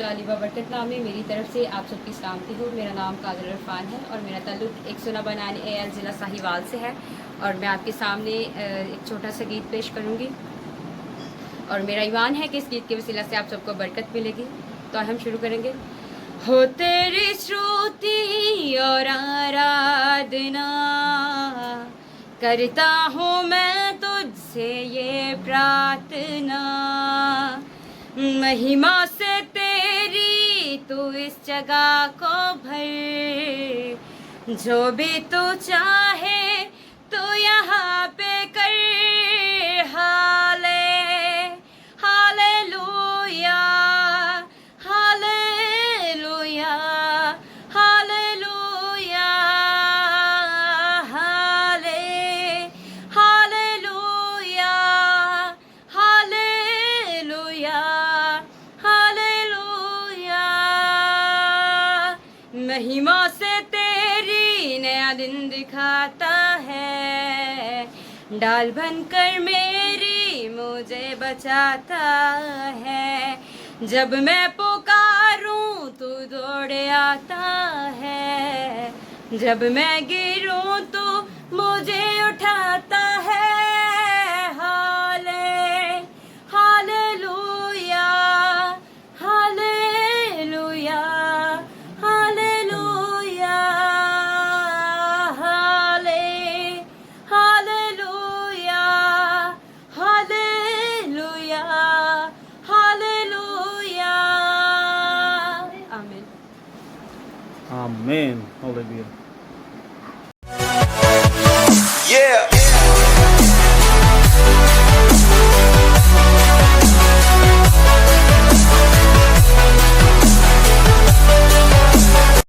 अली बरकत नामी मेरी तरफ से आप सबकी सलामती हो। मेरा नाम काजल इरफान है और मेरा ताल्लुक़ 109 बनानी AL ज़िला साहिवाल से है। और मैं आपके सामने एक छोटा सा गीत पेश करूँगी और मेरा ईमान है कि इस गीत के वसीला से आप सबको बरकत मिलेगी। तो हम शुरू करेंगे। हो तेरी श्रुति और आराधना करता हूँ मैं तुझसे ये प्रार्थना, महिमा से तेरी तू इस जगह को भर, जो भी तू चाहे तो यहाँ पे कर। Hallelujah hallelujah hallelujah hallelujah hallelujah hallelujah. महिमा से तेरी नया दिन दिखाता है, डाल बनकर मेरी मुझे बचाता है। जब मैं पुकारूं तू दौड़े आता है, जब मैं गिरूं तो मुझे उठाता है। Hallelujah hallelujah hallelujah hallelujah hallelujah hallelujah. आमीन। आमीन। हालेलुया।